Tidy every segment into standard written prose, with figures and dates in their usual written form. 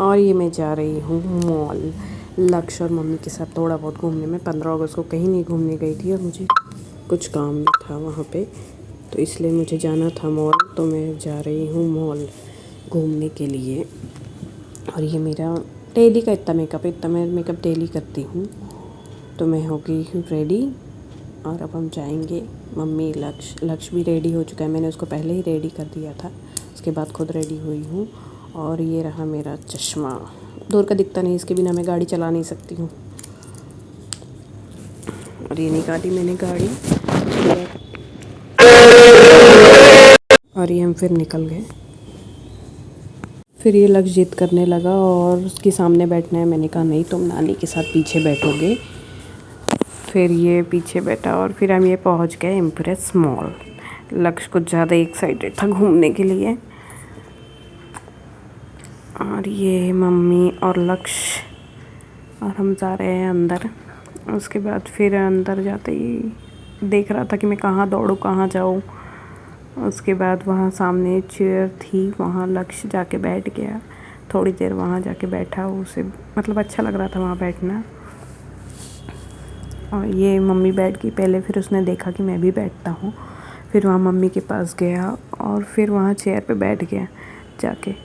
और ये मैं जा रही हूँ मॉल लक्ष्य और मम्मी के साथ थोड़ा बहुत घूमने में। 15 अगस्त को कहीं नहीं घूमने गई थी और मुझे कुछ काम भी था वहाँ पे, तो इसलिए मुझे जाना था मॉल, तो मैं जा रही हूँ मॉल घूमने के लिए। और ये मेरा डेली का इतना मैं मेकअप डेली करती हूँ। तो मैं हो गई हूँ रेडी और अब हम जाएंगे। मम्मी लक्ष्य भी रेडी हो चुका है, मैंने उसको पहले ही रेडी कर दिया था, उसके बाद खुद रेडी हुई हूँ। और ये रहा मेरा चश्मा, दूर का दिखता नहीं, इसके बिना मैं गाड़ी चला नहीं सकती हूँ। और ये निकाली मैंने गाड़ी और ये हम फिर निकल गए। फिर ये लक्ष्य जिद करने लगा और उसके सामने बैठना है। मैंने कहा नहीं, तुम नानी के साथ पीछे बैठोगे। फिर ये पीछे बैठा और फिर हम ये पहुंच गए इम्प्रेस मॉल। लक्ष्य कुछ ज़्यादा एक्साइटेड था घूमने के लिए। और ये मम्मी और लक्ष्य और हम जा रहे हैं अंदर। उसके बाद फिर अंदर जाते ही देख रहा था कि मैं कहाँ दौड़ूँ कहाँ जाऊँ। उसके बाद वहाँ सामने चेयर थी, वहाँ लक्ष्य जाके बैठ गया। थोड़ी देर वहाँ जाके बैठा, उसे मतलब अच्छा लग रहा था वहाँ बैठना। और ये मम्मी बैठ गई पहले, फिर उसने देखा कि मैं भी बैठता हूँ, फिर वहाँ मम्मी के पास गया और फिर वहाँ चेयर पे बैठ गया जाके।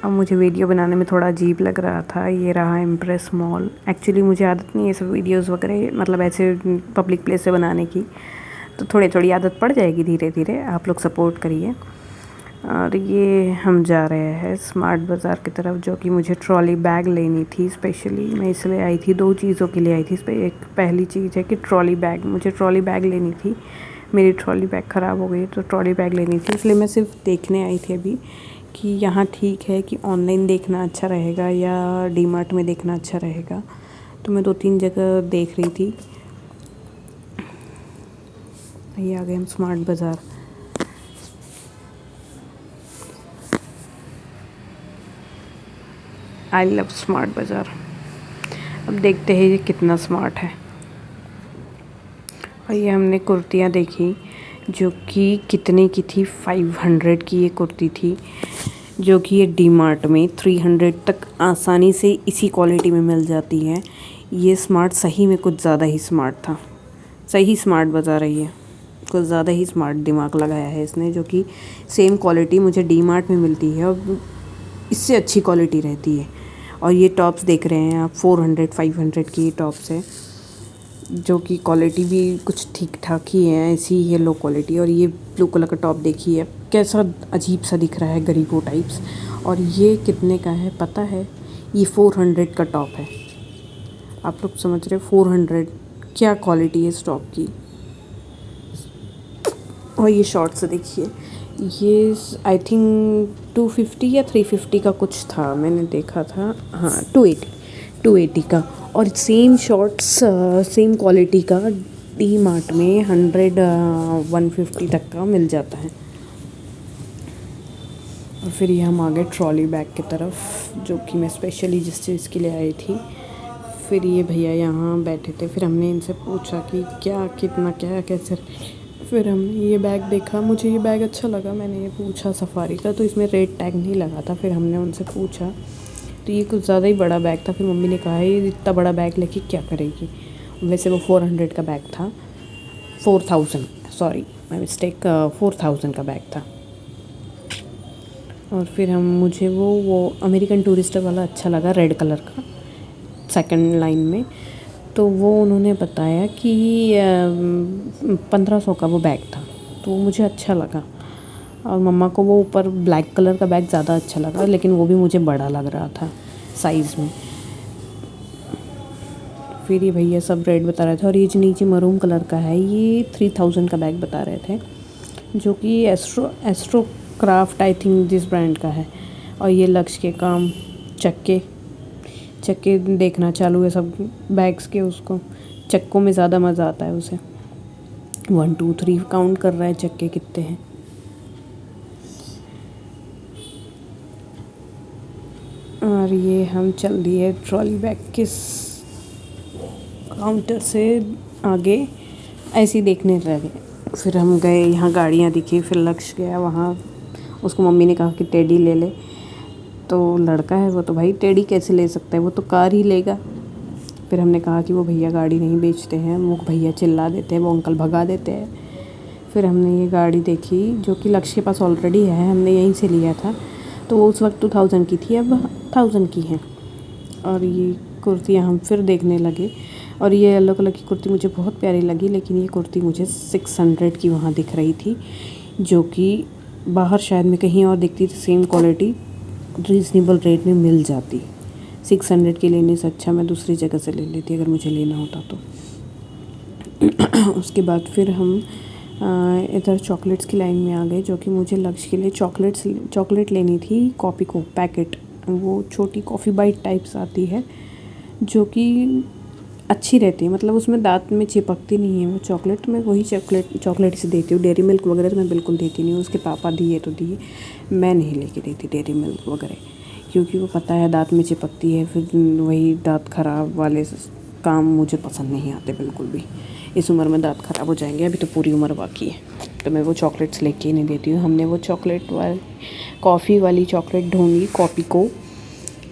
अब मुझे वीडियो बनाने में थोड़ा अजीब लग रहा था। ये रहा इम्प्रेस मॉल। एक्चुअली मुझे आदत नहीं है सब वीडियोस वगैरह मतलब ऐसे पब्लिक प्लेस से बनाने की, तो थोड़ी आदत पड़ जाएगी धीरे धीरे, आप लोग सपोर्ट करिए। और ये हम जा रहे हैं स्मार्ट बाज़ार की तरफ, जो कि मुझे ट्रॉली बैग लेनी थी स्पेशली। मैं इसलिए आई थी, 2 चीज़ों के लिए आई थी। एक पहली चीज़ है कि ट्रॉली बैग, मुझे ट्रॉली बैग लेनी थी। मेरी ट्रॉली बैग ख़राब हो गई तो ट्रॉली बैग लेनी थी, इसलिए मैं सिर्फ देखने आई थी अभी कि यहाँ ठीक है कि ऑनलाइन देखना अच्छा रहेगा या डीमार्ट में देखना अच्छा रहेगा। तो मैं 2-3 जगह देख रही थी। ये आ गए हम स्मार्ट बाज़ार। आई लव स्मार्ट बाज़ार। अब देखते हैं ये कितना स्मार्ट है। और ये हमने कुर्तियाँ देखी जो कि कितने की थी, 500 की ये कुर्ती थी, जो कि ये डीमार्ट में 300 तक आसानी से इसी क्वालिटी में मिल जाती है। ये स्मार्ट सही में कुछ ज़्यादा ही स्मार्ट था, सही स्मार्ट बाज़ार है ये, कुछ ज़्यादा ही स्मार्ट दिमाग लगाया है इसने, जो कि सेम क्वालिटी मुझे डीमार्ट में मिलती है और इससे अच्छी क्वालिटी रहती है। और ये टॉप्स देख रहे हैं आप, 400-500 की ये टॉप्स है, जो कि क्वालिटी भी कुछ ठीक ठाक ही है, ऐसी ही है लो क्वालिटी। और ये ब्लू कलर का टॉप देखिए कैसा अजीब सा दिख रहा है, गरीबों टाइप्स। और ये कितने का है पता है? ये 400 का टॉप है। आप लोग समझ रहे, 400, क्या क्वालिटी है इस टॉप की। और ये शॉर्ट्स देखिए, ये आई थिंक 250 या 350 का कुछ था, मैंने देखा था। हाँ, 280 का। और सेम शॉर्ट्स सेम क्वालिटी का डी मार्ट में 150 तक का मिल जाता है। और फिर ये हम आ गए ट्रॉली बैग की तरफ, जो कि मैं स्पेशली जिस चीज़ के लिए आई थी। फिर ये भैया यहाँ बैठे थे, फिर हमने इनसे पूछा कि क्या कितना क्या कैसे। फिर हमने ये बैग देखा, मुझे ये बैग अच्छा लगा, मैंने ये पूछा सफारी का, तो इसमें रेट टैग नहीं लगा था। फिर हमने उनसे पूछा तो ये कुछ ज़्यादा ही बड़ा बैग था। फिर मम्मी ने कहा ये इतना बड़ा बैग लेके क्या करेगी। वैसे वो 400 का बैग था, 4000, सॉरी माई मिस्टेक, 4000 का बैग था। और फिर मुझे वो अमेरिकन टूरिस्टर वाला अच्छा लगा, रेड कलर का, सेकंड लाइन में। तो वो उन्होंने बताया कि 1500 का वो बैग था, तो मुझे अच्छा लगा। और मम्मा को वो ऊपर ब्लैक कलर का बैग ज़्यादा अच्छा लगा, लेकिन वो भी मुझे बड़ा लग रहा था साइज़ में। फिर ये भैया सब रेट बता रहे थे। और ये जो नीचे मरूम कलर का है, ये 3000 का बैग बता रहे थे, जो कि एस्ट्रो क्राफ्ट आई थिंक जिस ब्रांड का है। और ये लक्ष्य के काम चक्के देखना चालू है सब बैग्स के, उसको चक्कों में ज़्यादा मज़ा आता है उसे। 1 2 3 काउंट कर रहा है चक्के कितने हैं। और ये हम चल दिए ट्रॉली बैग के काउंटर से आगे, ऐसे ही देखने लगे। फिर हम गए, यहाँ गाड़ियाँ दिखी, फिर लक्ष्य गया वहाँ उसको मम्मी ने कहा कि टेडी ले ले, तो लड़का है वो तो भाई टेडी कैसे ले सकता है, वो तो कार ही लेगा। फिर हमने कहा कि वो भैया गाड़ी नहीं बेचते हैं, वो भैया चिल्ला देते हैं, वो अंकल भगा देते हैं। फिर हमने ये गाड़ी देखी जो कि लक्ष्य के पास ऑलरेडी है, हमने यहीं से लिया था, तो वो उस वक्त 2000 की थी, अब 1000 की है। और ये कुर्तियाँ हम फिर देखने लगे, और ये येलो कलर की कुर्ती मुझे बहुत प्यारी लगी, लेकिन ये कुर्ती मुझे 600 की वहाँ दिख रही थी, जो कि बाहर शायद मैं कहीं और देखती थी सेम क्वालिटी रीज़नेबल रेट में मिल जाती। 600 की लेने से अच्छा मैं दूसरी जगह से ले लेती अगर मुझे लेना होता तो। उसके बाद फिर हम इधर चॉकलेट्स की लाइन में आ गए, जो कि मुझे लक्ष्य के लिए चॉकलेट लेनी थी, कॉफ़ी को पैकेट, वो छोटी कॉफ़ी बाइट टाइप्स आती है जो कि अच्छी रहती है, मतलब उसमें दांत में चिपकती नहीं है वो चॉकलेट। मैं वही चॉकलेट से देती हूँ, डेयरी मिल्क वगैरह तो मैं बिल्कुल देती नहीं हूँ। उसके पापा दिए तो दिए, मैं नहीं लेके देती डेयरी मिल्क वगैरह, क्योंकि वो पता है दांत में चिपकती है, फिर वही दांत ख़राब वाले काम मुझे पसंद नहीं आते बिल्कुल भी। इस उम्र में दांत ख़राब हो जाएंगे, अभी तो पूरी उम्र बाकी है, तो मैं वो चॉकलेट्स लेके ही नहीं देती हूँ। हमने वो चॉकलेट वाली कॉफ़ी वाली चॉकलेट ढूंढी कॉपी को,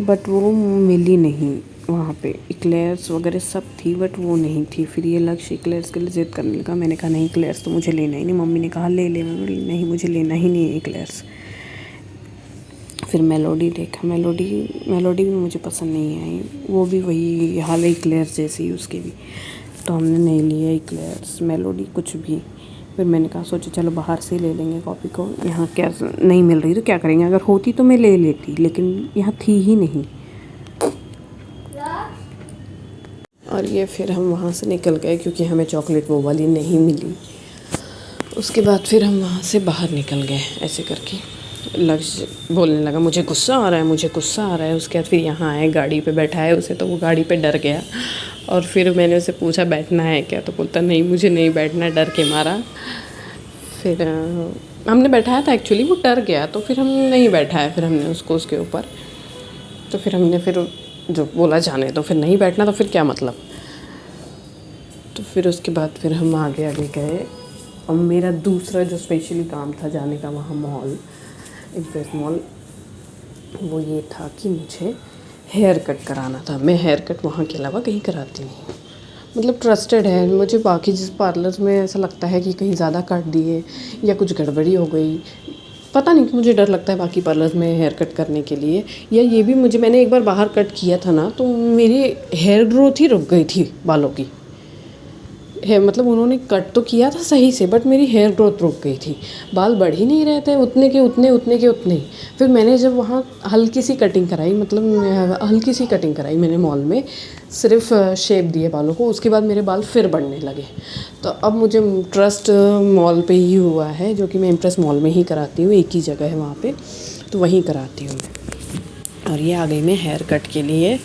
बट वो मिली नहीं वहाँ पे। इक्लेयर्स वगैरह सब थी बट वो नहीं थी। फिर ये लक्ष्य इक्लेयर्स के लिए ज़िद करने लगा, मैंने कहा नहीं इक्लेयर्स तो मुझे लेना ही नहीं। मम्मी ने कहा ले ले, मैं बोली नहीं मुझे लेना ही नहीं है इक्लेयर्स। फिर मेलोडी देखा, मेलोडी भी मुझे पसंद नहीं आई, वो भी वही हाल है इक्लेयर्स जैसी उसकी भी, तो हमने नहीं लिया इक्लेयर्स मेलोडी कुछ भी। फिर मैंने कहा सोचा चलो बाहर से ले लेंगे कॉफ़ी को, यहाँ क्या नहीं मिल रही तो क्या करेंगे, अगर होती तो मैं ले लेती, लेकिन यहाँ थी ही नहीं। और ये फिर हम वहाँ से निकल गए क्योंकि हमें चॉकलेट वो वाली नहीं मिली। उसके बाद फिर हम वहाँ से बाहर निकल गए ऐसे करके। लक्ष्य बोलने लगा मुझे गुस्सा आ रहा है, मुझे गुस्सा आ रहा है। उसके बाद फिर यहाँ आए, गाड़ी पे बैठाए उसे, तो वो गाड़ी पे डर गया। और फिर मैंने उसे पूछा बैठना है क्या, तो बोलता नहीं मुझे नहीं बैठना, डर के मारा। फिर हमने बैठाया था एक्चुअली, वो डर गया तो फिर हम नहीं बैठाया फिर हमने उसको उसके ऊपर। तो फिर हमने फिर जो बोला जाने तो फिर नहीं बैठना तो फिर क्या मतलब। तो फिर उसके बाद फिर हम आगे गए, और मेरा दूसरा जो स्पेशली काम था जाने का वहाँ मॉल, इम्प्रेस मॉल, वो ये था कि मुझे हेयर कट कराना था। मैं हेयर कट वहाँ के अलावा कहीं कराती नहीं, मतलब ट्रस्टेड है मुझे। बाकी जिस पार्लर में ऐसा लगता है कि कहीं ज़्यादा काट दिए या कुछ गड़बड़ी हो गई, पता नहीं कि मुझे डर लगता है बाकी पार्लर्स में हेयर कट करने के लिए। या ये भी मैंने एक बार बाहर कट किया था ना, तो मेरी हेयर ग्रोथ ही रुक गई थी बालों की। मतलब उन्होंने कट तो किया था सही से, बट मेरी हेयर ग्रोथ रुक गई थी, बाल बढ़ ही नहीं रहे थे, उतने के उतने ही। फिर मैंने जब वहाँ हल्की सी कटिंग कराई, मतलब हल्की सी कटिंग कराई मैंने मॉल में, सिर्फ शेप दिए बालों को, उसके बाद मेरे बाल फिर बढ़ने लगे। तो अब मुझे ट्रस्ट मॉल पे ही हुआ है, जो कि मैं इम्प्रेस मॉल में ही कराती हूँ, एक ही जगह है वहाँ पे, तो वहीं कराती हूँ मैं। और ये आ गई मैं हेयर कट के लिए,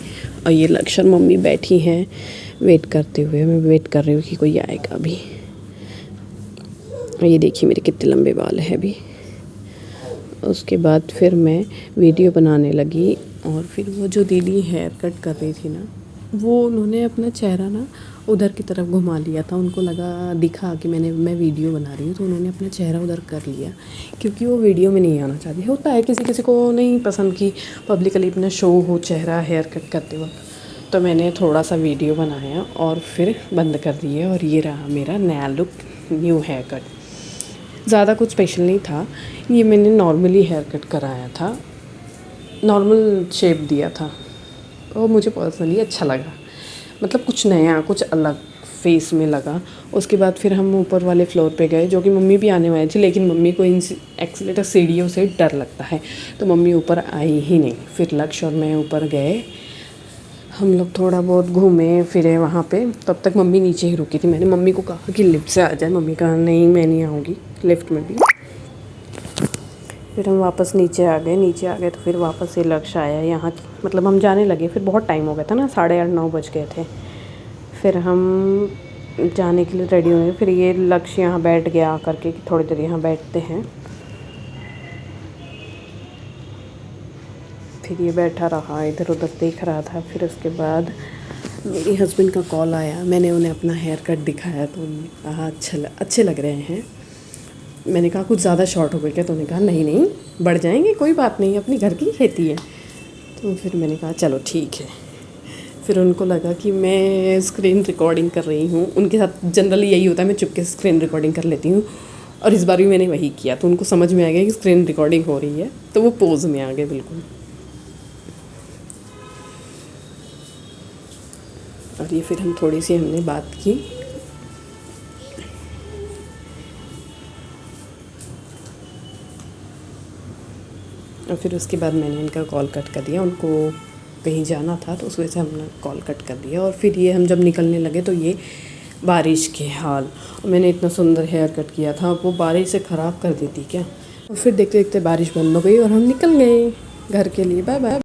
और ये लक्ष्य मम्मी बैठी हैं वेट करते हुए। मैं वेट कर रही हूँ कि कोई आएगा अभी। ये देखिए मेरे कितने लंबे बाल हैं अभी। उसके बाद फिर मैं वीडियो बनाने लगी, और फिर वो जो दीदी हेयर कट कर रही थी ना, वो उन्होंने अपना चेहरा ना उधर की तरफ घुमा लिया था। उनको दिखा कि मैं वीडियो बना रही हूँ, तो उन्होंने अपना चेहरा उधर कर लिया, क्योंकि वो वीडियो में नहीं आना चाहती। होता है किसी किसी को नहीं पसंद कि पब्लिकली इतना शो हो चेहरा हेयर कट करते वक्त। तो मैंने थोड़ा सा वीडियो बनाया और फिर बंद कर दिए, और ये रहा मेरा नया लुक, न्यू हेयर कट। ज़्यादा कुछ स्पेशल नहीं था, ये मैंने नॉर्मली हेयर कट कराया था, नॉर्मल शेप दिया था, और मुझे पर्सनली अच्छा लगा, मतलब कुछ नया कुछ अलग फेस में लगा। उसके बाद फिर हम ऊपर वाले फ्लोर पे गए, जो कि मम्मी भी आने वाली थी, लेकिन मम्मी को इन एक्सीलेटर सीढ़ियों से डर लगता है, तो मम्मी ऊपर आई ही नहीं। फिर लक्ष्य और मैं ऊपर गए, हम लोग थोड़ा बहुत घूमे फिरे वहाँ पे। तब तक मम्मी नीचे ही रुकी थी। मैंने मम्मी को कहा कि लिफ्ट से आ जाए, मम्मी कहा नहीं मैं नहीं आऊँगी लिफ्ट में भी। फिर हम वापस नीचे आ गए तो फिर वापस से लक्ष्य आया यहाँ, मतलब हम जाने लगे। फिर बहुत टाइम हो गया था ना, 8:30-9 बज गए थे। फिर हम जाने के लिए रेडी हुए। फिर ये लक्ष्य यहाँ बैठ गया आकर के कि थोड़ी देर यहाँ बैठते हैं। फिर ये बैठा रहा, इधर उधर देख रहा था। फिर उसके बाद मेरे हस्बैंड का कॉल आया, मैंने उन्हें अपना हेयर कट दिखाया, तो उन्होंने कहा अच्छे लग रहे हैं। मैंने कहा कुछ ज़्यादा शॉर्ट हो गए क्या? तो उन्होंने कहा नहीं नहीं, बढ़ जाएंगे, कोई बात नहीं, अपनी घर की खेती है। तो फिर मैंने कहा चलो ठीक है। फिर उनको लगा कि मैं स्क्रीन रिकॉर्डिंग कर रही हूँ। उनके साथ जनरली यही होता है, मैं चुपके से स्क्रीन रिकॉर्डिंग कर लेती हूँ, और इस बार भी मैंने वही किया। तो उनको समझ में आ गया कि स्क्रीन रिकॉर्डिंग हो रही है, तो वो पोज में आ गए बिल्कुल। और ये फिर हम थोड़ी सी हमने बात की। और फिर उसके बाद मैंने उनका कॉल कट कर दिया। उनको कहीं जाना था तो उस वजह से हमने कॉल कट कर दिया। और फिर ये हम जब निकलने लगे तो ये बारिश के हाल, और मैंने इतना सुंदर हेयर कट किया था, वो बारिश से ख़राब कर देती क्या। और फिर देखते देखते बारिश बंद हो गई और हम निकल गए घर के लिए। Bye bye.